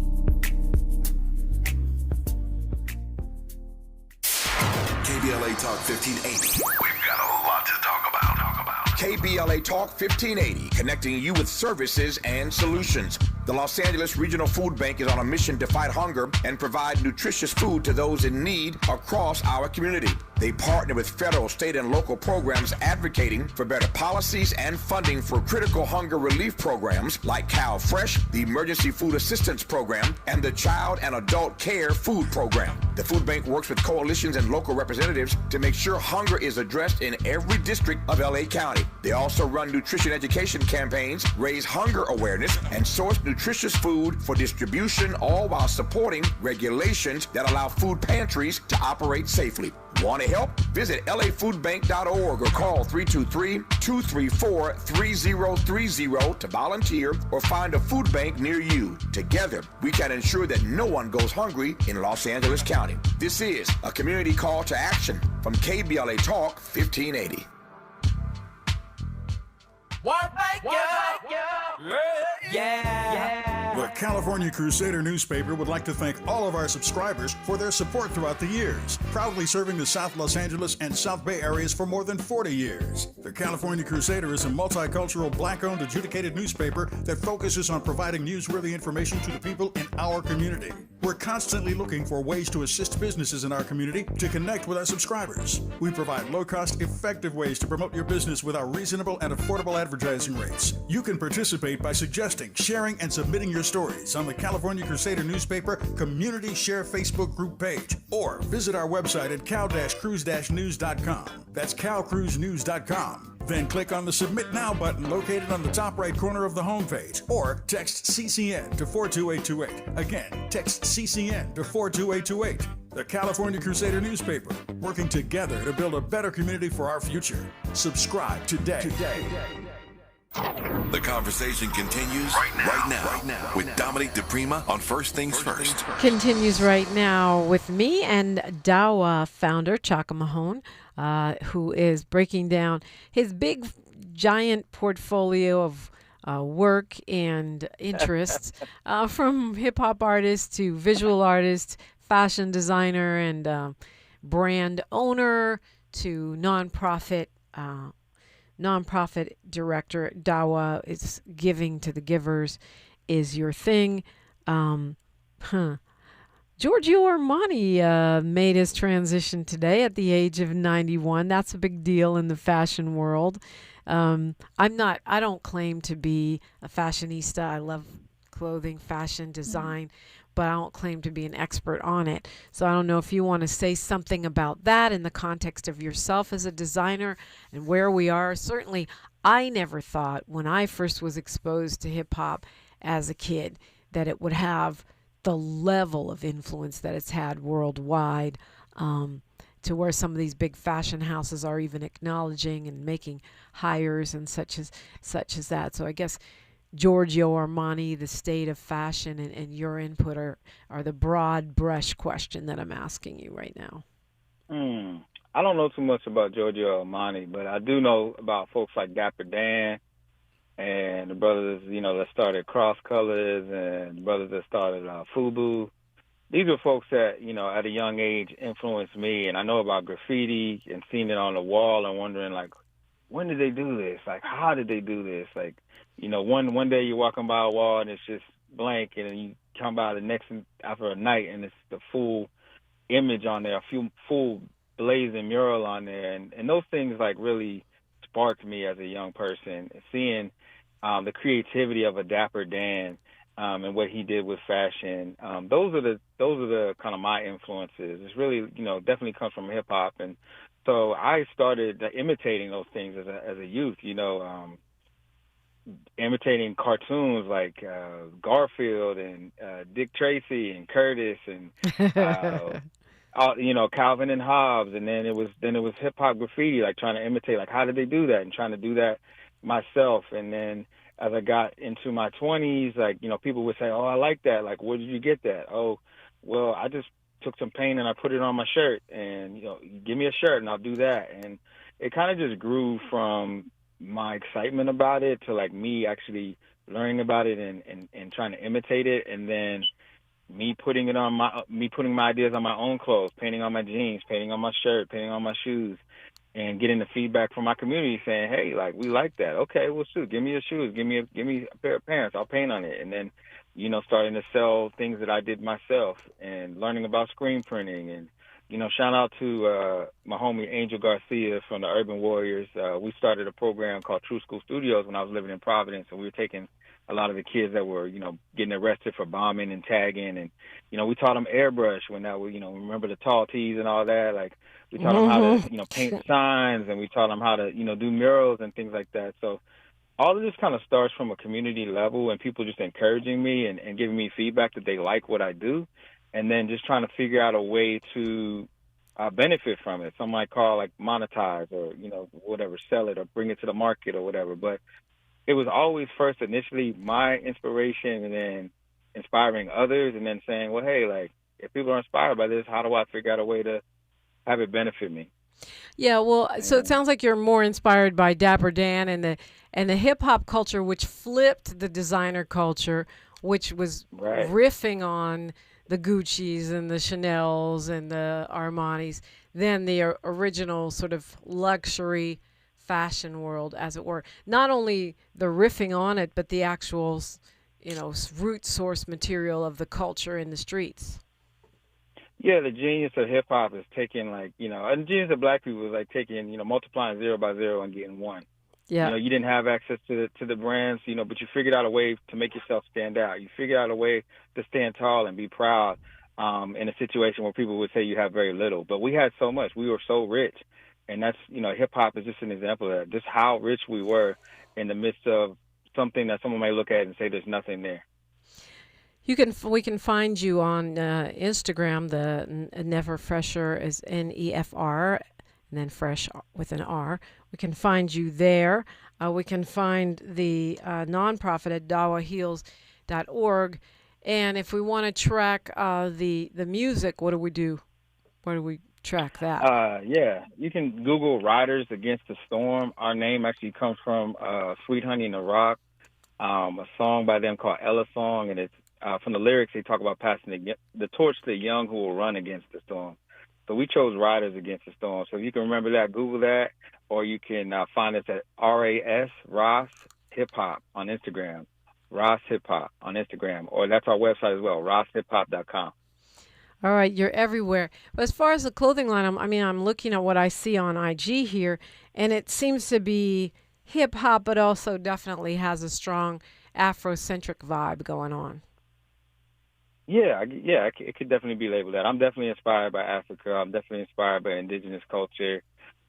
KBLA Talk 1580. We've got a lot to talk about. KBLA Talk 1580, connecting you with services and solutions. The Los Angeles Regional Food Bank is on a mission to fight hunger and provide nutritious food to those in need across our community. They partner with federal, state, and local programs advocating for better policies and funding for critical hunger relief programs like Cal Fresh, the Emergency Food Assistance Program, and the Child and Adult Care Food Program. The food bank works with coalitions and local representatives to make sure hunger is addressed in every district of LA County. They also run nutrition education campaigns, raise hunger awareness, and source nutritious food for distribution, all while supporting regulations that allow food pantries to operate safely. Want to help? Visit lafoodbank.org or call 323-234-3030 to volunteer or find a food bank near you. Together, we can ensure that no one goes hungry in Los Angeles County. This is a community call to action from KBLA Talk 1580. The California Crusader newspaper would like to thank all of our subscribers for their support throughout the years, proudly serving the South Los Angeles and South Bay areas for more than 40 years. The California Crusader is a multicultural, black-owned, adjudicated newspaper that focuses on providing newsworthy information to the people in our community. We're constantly looking for ways to assist businesses in our community to connect with our subscribers. We provide low-cost, effective ways to promote your business with our reasonable and affordable advertising rates. You can participate by suggesting, sharing, and submitting your stories on the California Crusader newspaper Community Share Facebook group page, or visit our website at cal-cruise-news.com. That's calcruisenews.com. Then click on the Submit Now button located on the top right corner of the homepage, or text CCN to 42828. Again, text CCN to 42828. The California Crusader newspaper, working together to build a better community for our future. Subscribe today. The conversation continues right now with Dominique DiPrima on First Things First. Continues right now with me and DAWA founder Chaka Mahone, who is breaking down his big, giant portfolio of work and interests, from hip-hop artist to visual artist, fashion designer, and brand owner to nonprofit director. DAWA is giving to the givers is your thing. Giorgio Armani made his transition today at the age of 91. That's a big deal in the fashion world. I don't claim to be a fashionista. I love clothing, fashion, design, but I don't claim to be an expert on it. So I don't know if you want to say something about that in the context of yourself as a designer and where we are. Certainly, I never thought when I first was exposed to hip-hop as a kid that it would have the level of influence that it's had worldwide, to where some of these big fashion houses are even acknowledging and making hires and such as that. So I guess Giorgio Armani, the state of fashion, and your input are the broad brush question that I'm asking you right now. I don't know too much about Giorgio Armani, but I do know about folks like Dapper Dan and the brothers, that started Cross Colors, and the brothers that started FUBU. These are folks that, at a young age influenced me, and I know about graffiti and seeing it on the wall and wondering, like, when did they do this? Like, how did they do this? Like, one day you're walking by a wall and it's just blank, and then you come by the next after a night and it's the full image on there, full blazing mural on there, and those things like really sparked me as a young person. Seeing the creativity of a Dapper Dan and what he did with fashion, those are the kind of my influences. It's really definitely comes from hip hop, and so I started imitating those things as a youth. Imitating cartoons like Garfield and Dick Tracy and Curtis and Calvin and Hobbes, and then it was hip hop graffiti, like trying to imitate, like how did they do that, and trying to do that myself. And then as I got into my 20s, like people would say, "Oh, I like that. Like, where did you get that?" "Oh, well, I just took some paint and I put it on my shirt, and give me a shirt and I'll do that." And it kind of just grew from my excitement about it to like me actually learning about it and trying to imitate it, and then me putting my ideas on my own clothes, painting on my jeans, painting on my shirt, painting on my shoes, and getting the feedback from my community saying, "Hey, like, we like that. Okay, well, shoot, give me your shoes, give me a pair of pants, I'll paint on it." And then starting to sell things that I did myself and learning about screen printing. And shout out to my homie Angel Garcia from the Urban Warriors. We started a program called True School Studios when I was living in Providence, and we were taking a lot of the kids that were, getting arrested for bombing and tagging, and we taught them airbrush when that was, remember the tall tees and all that. Like, we taught them how to, paint signs, and we taught them how to, do murals and things like that. So all of this kind of starts from a community level, and people just encouraging me and giving me feedback that they like what I do, and then just trying to figure out a way to benefit from it. Some might call like monetize or, whatever, sell it or bring it to the market or whatever. But it was always first initially my inspiration, and then inspiring others, and then saying, well, hey, like, if people are inspired by this, how do I figure out a way to have it benefit me? Yeah, well, so it sounds like you're more inspired by Dapper Dan and the hip hop culture, which flipped the designer culture, which was riffing on the Gucci's and the Chanel's and the Armani's, than the original sort of luxury fashion world, as it were. Not only the riffing on it, but the actual, root source material of the culture in the streets. Yeah, the genius of hip hop is taking and the genius of black people is like taking, multiplying 0 by 0 and getting 1. Yeah. You didn't have access to the brands, but you figured out a way to make yourself stand out. You figured out a way to stand tall and be proud in a situation where people would say you have very little. But we had so much. We were so rich. And that's, hip hop is just an example of that, just how rich we were in the midst of something that someone may look at and say there's nothing there. We can find you on Instagram. The Nefr Fresher is Nefr, and then Fresh with an R. We can find you there. We can find the nonprofit at DAWAheals.org. And if we want to track the music, what do we do? Where do we track that? Yeah, you can Google Riders Against the Storm. Our name actually comes from Sweet Honey in the Rock, a song by them called Ella Song, and it's from the lyrics, they talk about passing the torch to the young who will run against the storm. So we chose Riders Against the Storm. So if you can remember that, Google that, or you can find us at Ross Hip Hop on Instagram, Ross Hip Hop on Instagram, or that's our website as well, rosshiphop.com. All right, you're everywhere. But as far as the clothing line, I'm looking at what I see on IG here, and it seems to be hip hop, but also definitely has a strong Afrocentric vibe going on. Yeah, it could definitely be labeled that. I'm definitely inspired by Africa. I'm definitely inspired by indigenous culture,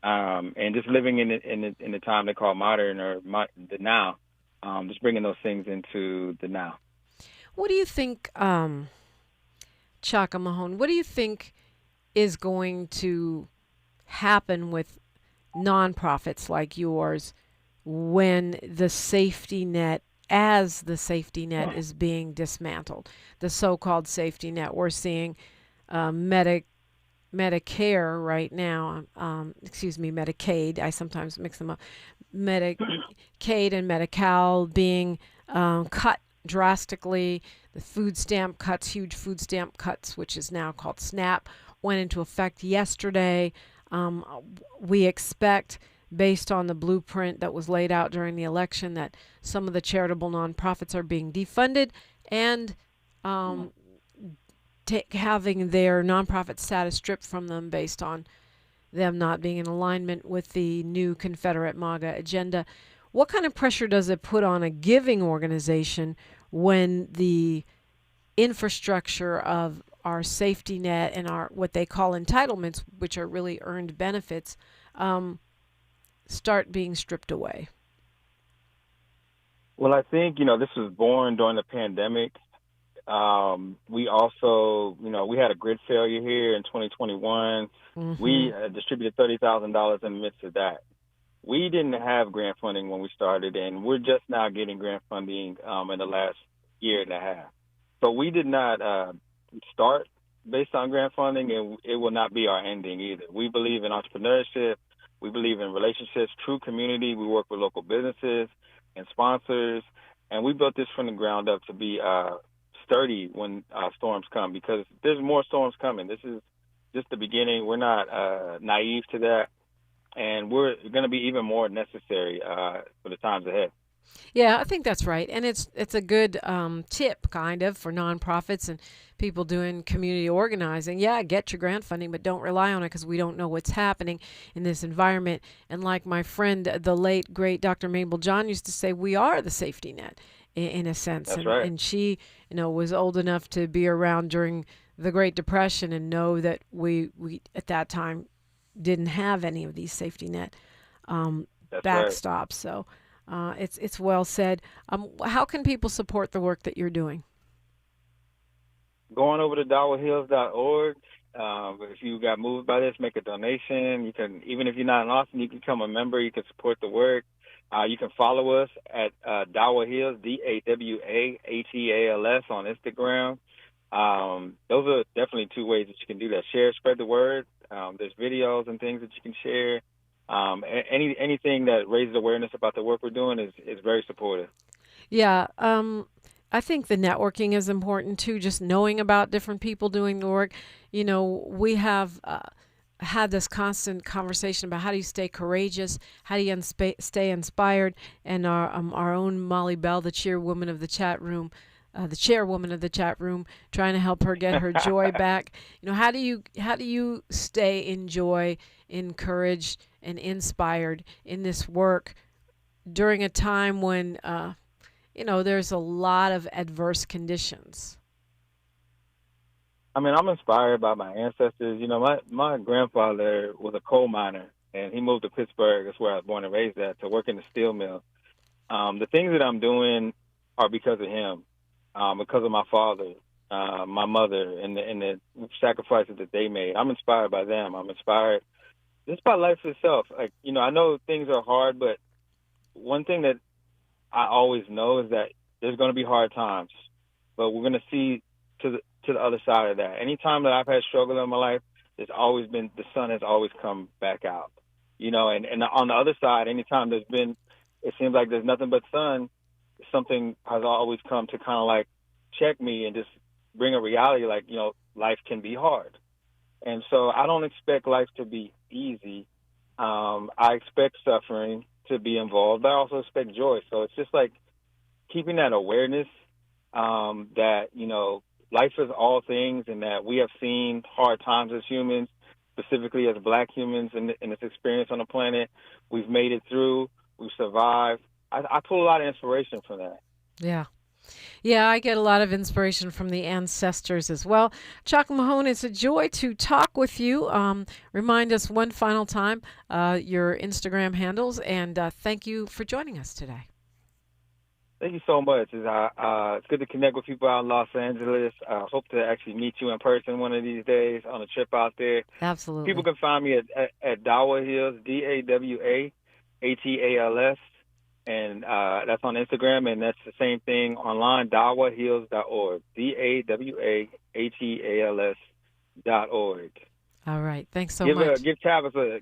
and just living in the time they call modern or the now. Just bringing those things into the now. What do you think, Chaka Mahone? What do you think is going to happen with nonprofits like yours when the safety net is being dismantled? The so-called safety net. We're seeing Medicare right now. Medicaid. I sometimes mix them up. Medicaid and Medi-Cal being cut drastically. The food stamp cuts, huge food stamp cuts, which is now called SNAP, went into effect yesterday. We expect, based on the blueprint that was laid out during the election, that some of the charitable nonprofits are being defunded and having their nonprofit status stripped from them based on them not being in alignment with the new Confederate MAGA agenda. What kind of pressure does it put on a giving organization when the infrastructure of our safety net and our what they call entitlements, which are really earned benefits, start being stripped away? Well, I think, this was born during the pandemic. We also, we had a grid failure here in 2021. Mm-hmm. We distributed $30,000 in the midst of that. We didn't have grant funding when we started, and we're just now getting grant funding in the last year and a half. So we did not start based on grant funding, and it will not be our ending either. We believe in entrepreneurship. We believe in relationships, true community. We work with local businesses and sponsors, and we built this from the ground up to be sturdy when storms come, because there's more storms coming. This is just the beginning. We're not naive to that, and we're going to be even more necessary for the times ahead. Yeah, I think that's right. And it's a good tip, kind of, for nonprofits and people doing community organizing. Yeah, get your grant funding, but don't rely on it, because we don't know what's happening in this environment. And like my friend, the late, great Dr. Mabel John used to say, we are the safety net, in a sense. That's right. And she, was old enough to be around during the Great Depression and know that we at that time didn't have any of these safety net backstops. Right. So it's well said. How can people support the work that you're doing? Going over to DAWAheals.org. If you got moved by this, make a donation. You can, even if you're not in Austin, you can become a member. You can support the work. You can follow us at DAWA Heals, DAWAHEALS on Instagram. Those are definitely two ways that you can do that. Share, spread the word. There's videos and things that you can share. Anything that raises awareness about the work we're doing is very supportive. Yeah. I think the networking is important too, just knowing about different people doing the work. You know, we have had this constant conversation about how do you stay courageous, how do you stay inspired, and our own Molly Bell, the chairwoman of the chat room, trying to help her get her joy back. You know, how do you stay in joy, encouraged, and inspired in this work during a time when there's a lot of adverse conditions? I mean, I'm inspired by my ancestors. You know, my grandfather was a coal miner, and he moved to Pittsburgh. That's where I was born and raised at, to work in the steel mill. The things that I'm doing are because of him, because of my father, my mother, and the sacrifices that they made. I'm inspired by them. I'm inspired just by life itself. Like, you know, I know things are hard, but one thing that I always know is that there's going to be hard times, but we're going to see to the other side of that. Anytime that I've had struggle in my life, there's always been, the sun has always come back out, you know, and on the other side, anytime it seems like there's nothing but sun, something has always come to kind of like check me and just bring a reality like, you know, life can be hard. And so I don't expect life to be easy. I expect suffering to be involved, but I also expect joy. So it's just like keeping that awareness that, you know, life is all things, and that we have seen hard times as humans, specifically as Black humans in this experience on the planet. We've made it through. We've survived. I pull a lot of inspiration from that. Yeah. Yeah, I get a lot of inspiration from the ancestors as well. Chaka Mahone, it's a joy to talk with you. Remind us one final time your Instagram handles, and thank you for joining us today. Thank you so much. It's good to connect with people out in Los Angeles. I hope to actually meet you in person one of these days on a trip out there. Absolutely. People can find me at DAWA Hills, DAWAHEALS, and that's on Instagram, and that's the same thing online, dawahills.org, DAWAHEALS.org. All right. Thanks so much. Give Tavis a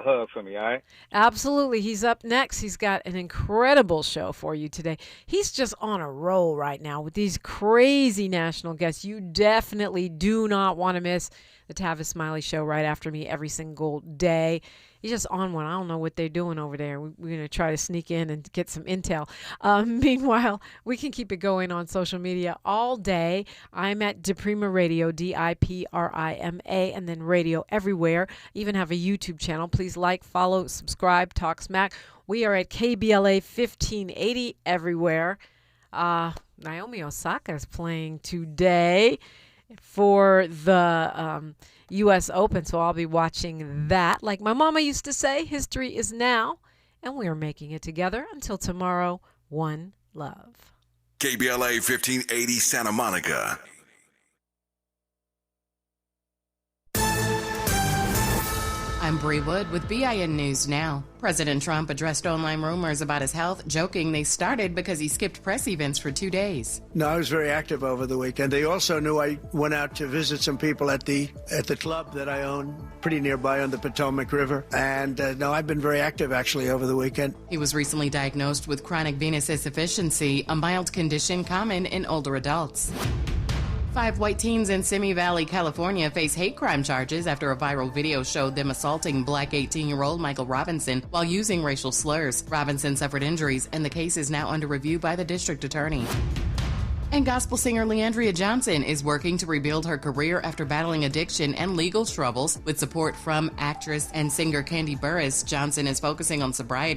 hug for me, all right? Absolutely. He's up next. He's got an incredible show for you today. He's just on a roll right now with these crazy national guests. You definitely do not want to miss the Tavis Smiley Show right after me every single day. He's just on one. I don't know what they're doing over there. We're going to try to sneak in and get some intel. Meanwhile, we can keep it going on social media all day. I'm at DiPrima Radio, DIPRIMA, and then radio everywhere. Even have a YouTube channel. Please like, follow, subscribe, talk smack. We are at KBLA 1580 everywhere. Naomi Osaka is playing today for the U.S. Open, so I'll be watching that. Like my mama used to say, history is now, and we are making it together. Until tomorrow, one love. KBLA 1580 Santa Monica. I'm Bree Wood with BIN News Now. President Trump addressed online rumors about his health, joking they started because he skipped press events for 2 days. No, I was very active over the weekend. They also knew I went out to visit some people at the club that I own pretty nearby on the Potomac River. And no, I've been very active actually over the weekend. He was recently diagnosed with chronic venous insufficiency, a mild condition common in older adults. 5 white teens in Simi Valley, California face hate crime charges after a viral video showed them assaulting Black 18-year-old Michael Robinson while using racial slurs. Robinson suffered injuries, and the case is now under review by the district attorney. And gospel singer Leandria Johnson is working to rebuild her career after battling addiction and legal troubles. With support from actress and singer Candy Burris, Johnson is focusing on sobriety